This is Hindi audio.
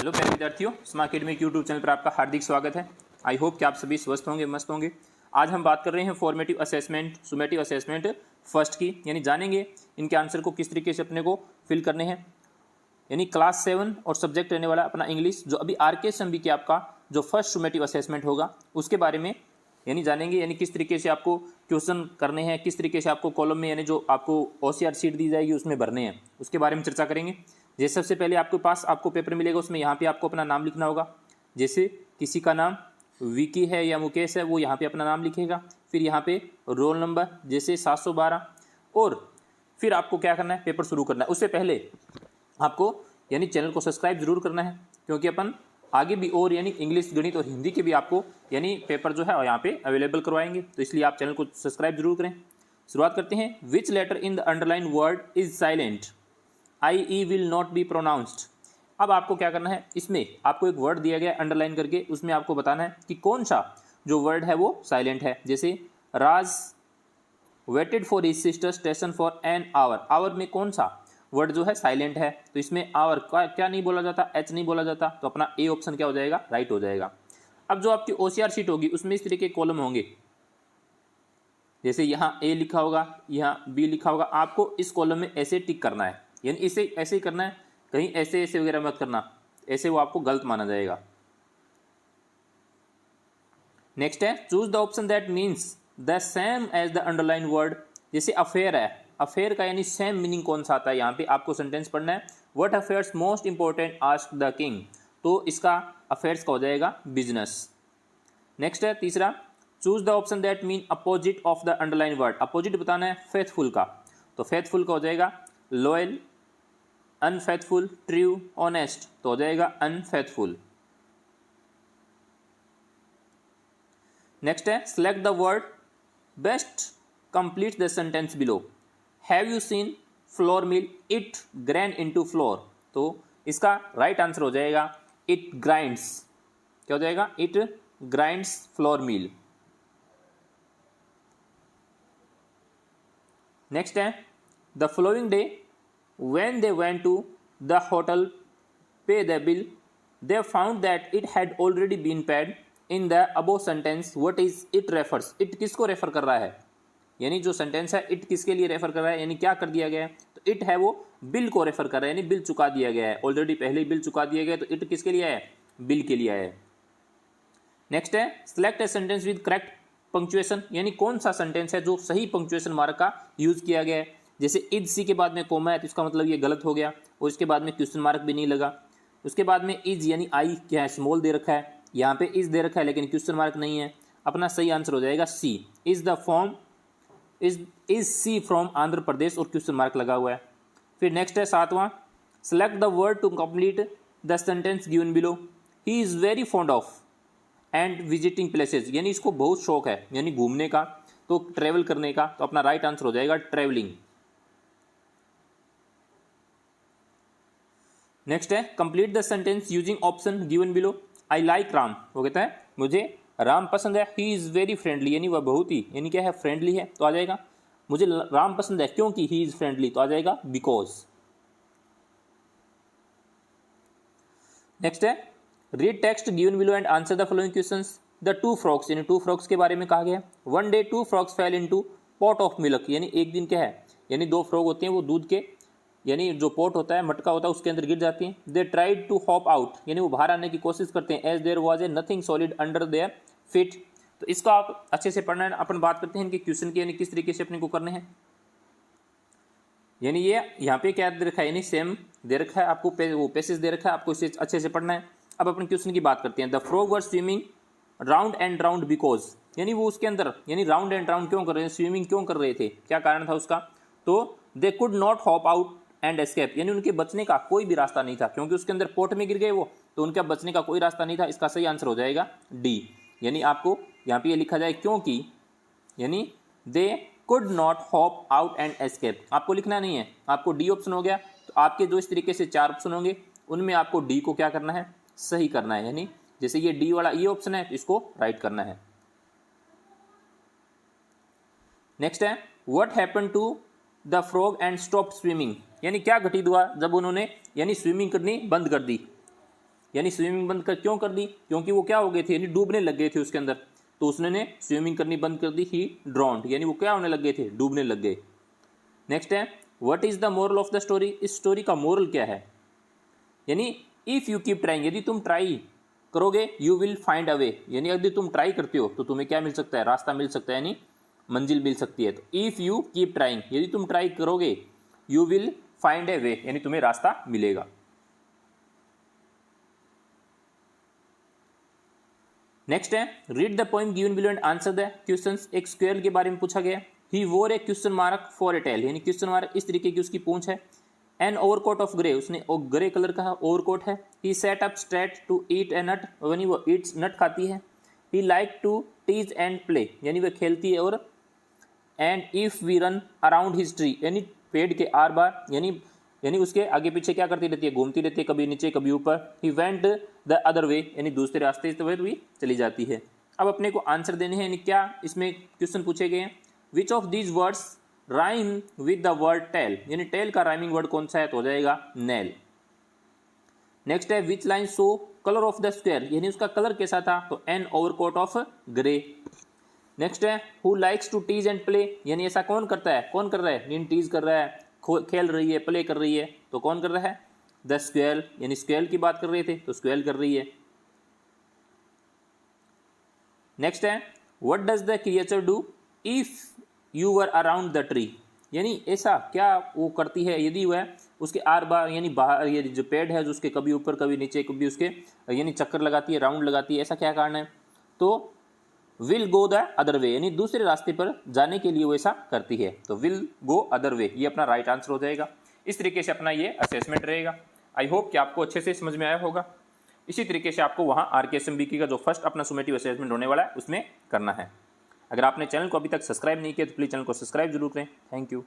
हेलो प्यारे विद्यार्थियों, स्मार्ट अकेडमिक यूट्यूब चैनल पर आपका हार्दिक स्वागत है। आई होप कि आप सभी स्वस्थ होंगे, मस्त होंगे। आज हम बात कर रहे हैं फॉर्मेटिव असेसमेंट, सुमेटिव असेसमेंट फर्स्ट की, यानी जानेंगे इनके आंसर को किस तरीके से अपने को फिल करने हैं। यानी क्लास 7 और सब्जेक्ट रहने वाला अपना इंग्लिश, जो अभी आरके संबी के आपका जो फर्स्ट सुमेटिव असेसमेंट होगा उसके बारे में यानी जानेंगे, यानी किस तरीके से आपको क्वेश्चन करने हैं, किस तरीके से आपको कॉलम में यानी जो आपको OCR शीट दी जाएगी उसमें भरने हैं, उसके बारे में चर्चा करेंगे। जैसे सबसे पहले आपके पास आपको पेपर मिलेगा, उसमें यहाँ पे आपको अपना नाम लिखना होगा। जैसे किसी का नाम विकी है या मुकेश है, वो यहाँ पे अपना नाम लिखेगा। फिर यहाँ पे रोल नंबर जैसे 712, और फिर आपको क्या करना है, पेपर शुरू करना है। उससे पहले आपको यानी चैनल को सब्सक्राइब जरूर करना है, क्योंकि अपन आगे भी और यानी इंग्लिश, गणित और हिंदी के भी आपको यानी पेपर जो है यहाँ पे अवेलेबल करवाएंगे, तो इसलिए आप चैनल को सब्सक्राइब जरूर करें। शुरुआत करते हैं। Which letter in the underline word is silent? IE will not be pronounced. अब आपको क्या करना है, इसमें आपको एक वर्ड दिया गया है अंडरलाइन करके, उसमें आपको बताना है कि कौन सा जो वर्ड है वो साइलेंट है। जैसे Raj waited for his sister station for an hour, hour में कौन सा वर्ड जो है साइलेंट है, तो इसमें आवर का क्या नहीं बोला जाता, एच नहीं बोला जाता, तो अपना ए ऑप्शन क्या हो जाएगा, राइट हो जाएगा। अब जो आपकी OCR शीट होगी उसमें इस तरीके के कॉलम होंगे, जैसे यहाँ A लिखा होगा, यहाँ B लिखा होगा, आपको इस कॉलम में ऐसे टिक करना है, यानी इसे ऐसे ही करना है, कहीं ऐसे ऐसे वगैरह मत करना, ऐसे वो आपको गलत माना जाएगा। नेक्स्ट है choose the option that means the same as the underline word. जैसे अफेयर है, अफेयर का यानी सेम मीनिंग कौन सा आता है, यहाँ पे आपको सेंटेंस पढ़ना है। What affairs most important ask the king, तो इसका अफेयर्स का हो जाएगा बिजनेस। नेक्स्ट है तीसरा, choose the option that mean opposite of the underline word. Opposite बताना है फेथफुल का, तो फेथफुल का हो जाएगा लॉयल, अनफेथफुल, ट्रू, ऑनेस्ट, तो हो जाएगा अनफेथफुल। नेक्स्ट है select the word best complete the sentence below. Have you seen flour mill it grind into floor, तो इसका राइट आंसर हो जाएगा इट ग्राइंड्स। क्या हो जाएगा, it grinds flour mill. Next है the following day when they went to the hotel pay the bill they found that it had already been paid in the above sentence what is it refers। it किसको रेफर कर रहा है, यानी जो सेंटेंस है it किसके लिए रेफर कर रहा है, यानी क्या कर दिया गया है, तो it है वो बिल को रेफर कर रहा है, यानी बिल चुका दिया गया है, ऑलरेडी पहले ही बिल चुका दिया गया है, तो it किसके लिए है, बिल के लिए है। नेक्स्ट है select a sentence with correct punctuation, यानी कौन सा सेंटेंस है जो सही पंक्चुएशन मार्क का यूज किया गया है। जैसे इज सी के बाद में कोमा है, तो इसका मतलब ये गलत हो गया, और इसके बाद में क्वेश्चन मार्क भी नहीं लगा। उसके बाद में इज यानी आई क्या है, स्मॉल दे रखा है, यहाँ पे इज दे रखा है लेकिन क्वेश्चन मार्क नहीं है, अपना सही आंसर हो जाएगा C. Is the form is C from Andhra Pradesh, और क्वेश्चन मार्क लगा हुआ है। फिर नेक्स्ट है सातवां, select the word to complete the sentence given below. He is very fond of and visiting places, यानी इसको बहुत शौक है यानी घूमने का, तो ट्रेवल करने का, तो अपना राइट आंसर हो जाएगा ट्रेवलिंग। नेक्स्ट है complete the sentence using option given below. I like Ram, वो कहता है मुझे राम पसंद है। ही इज़ वेरी फ्रेंडली, यानी वह बहुत ही यानी क्या है, फ्रेंडली है, तो आ जाएगा मुझे राम पसंद है क्योंकि ही इज़ फ्रेंडली, तो आ जाएगा बिकॉज। नेक्स्ट है read text given below and answer the following questions. The two frogs, यानी टू फ्रॉक्स के बारे में कहा गया। One day two frogs fell into pot of milk, यानी एक दिन क्या है, यानी दो फ्रॉग होते हैं वो दूध के यानी जो पोट होता है, मटका होता है, उसके अंदर गिर जाती हैं। They tried to hop out, यानी वो बाहर आने की कोशिश करते हैं। As there was a nothing solid under their feet, तो इसका आप अच्छे से पढ़ना है। अपन बात करते हैं इनके क्वेश्चन की, यानी किस तरीके से अपने को करने हैं। यानी ये यहाँ पे क्या दे रखा है, यानी सेम दे रखा है आपको, वो पैसेज दे रखा है, आपको इसे अच्छे से पढ़ना है। अब अपने क्वेश्चन की बात करते हैं। The frog were swimming round and round because, यानी वो उसके अंदर यानी राउंड एंड राउंड क्यों कर रहे हैं, स्विमिंग क्यों कर रहे थे, क्या कारण था उसका, तो they could not hop out and escape, यानी उनके बचने का कोई भी रास्ता नहीं था, क्योंकि उसके अंदर पोट में गिर गए वो, तो उनका बचने का कोई रास्ता नहीं था। इसका सही आंसर हो जाएगा डी, यानी आपको यहाँ पे ये लिखा जाए क्योंकि, यानी they could not hop out and escape, आपको लिखना नहीं है, आपको डी ऑप्शन हो गया। तो आपके जो इस तरीके से चार ऑप्शन होंगे उनमें आपको डी को क्या करना है, सही करना है, यानी जैसे ये डी वाला ये ऑप्शन है, इसको राइट करना है। नेक्स्ट है what happen to the frog and stop swimming, यानी क्या घटित हुआ जब उन्होंने यानी स्विमिंग करनी बंद कर दी। यानी स्विमिंग बंद कर क्यों कर दी, क्योंकि वो क्या हो गए थे, यानी डूबने लग गए थे उसके अंदर, तो उसने स्विमिंग करनी बंद कर दी, ही ड्रॉन्ड, यानी वो क्या होने लग गए थे, डूबने लग गए। नेक्स्ट है what is the moral of the story, इस स्टोरी का मोरल क्या है, यानी इफ यू कीप ट्राइंग, यदि तुम ट्राई करोगे, यू विल फाइंड अ वे, यानी यदि तुम ट्राई करते हो तो तुम्हें क्या मिल सकता है, रास्ता मिल सकता है, यानी मंजिल मिल सकती है। तो इफ यू कीप ट्राइंग, यदि तुम ट्राई करोगे, you will find a way, यानी तुम्हें रास्ता मिलेगा। नेक्स्ट है read the poem given below and answer the questions, एक स्क्वेयर के बारे में पूछा गया। He wore a question mark for a tail, यानी क्वेश्चन मार्क इस तरीके की उसकी पूंछ है। एन ओवरकोट ऑफ ग्रे, उसने ग्रे कलर का ओवरकोट है। He set up straight to eat a nut, यानी वो ईट्स नट खाती है। He like to tease and play, यानी वह खेलती है। और and if we run around his tree, यानी पेड़ के आर बार, यानी उसके आगे पीछे क्या करती रहती है, घूमती रहती है, कभी नीचे कभी ऊपर। He went the other way, यानी दूसरे रास्ते से भी चली जाती है। अब अपने को आंसर देने हैं, यानी क्या इसमें क्वेश्चन पूछे गए हैं, which of these words rhyme with the word tail, यानी टेल का राइमिंग वर्ड कौन सा है, तो हो जाएगा नेल। नेक्स्ट है which line show colour of the square, यानी उसका कलर कैसा था, तो an overcoat of grey. Next है who likes to tease and play, यानी ऐसा कौन करता है, कौन कर रहा है, नीन टीज कर रहा है, खेल रही है, प्ले कर रही है, तो कौन कर रहा है, द स्क्वेल, यानी स्क्वेल की बात कर रहे थे तो स्क्वेल कर रही है। नेक्स्ट है what does the creature do if you were around the tree, यानी ऐसा क्या वो करती है यदि वह उसके आर बार, यानी बाहर, ये जो पेड़ है जो उसके कभी ऊपर कभी नीचे कभी उसके, यानी चक्कर लगाती है, राउंड लगाती है, ऐसा क्या कारण है, तो will go the other way, यानी दूसरे रास्ते पर जाने के लिए वो ऐसा करती है, तो विल गो अदर वे, ये अपना राइट आंसर हो जाएगा। इस तरीके से अपना ये असेसमेंट रहेगा। आई होप कि आपको अच्छे से समझ में आया होगा। इसी तरीके से आपको वहाँ RKSMBK का जो फर्स्ट अपना सुमेटिव असेसमेंट होने वाला है उसमें करना है। अगर आपने चैनल को अभी तक सब्सक्राइब नहीं किया तो प्लीज़ चैनल को सब्सक्राइब जरूर करें। Thank you.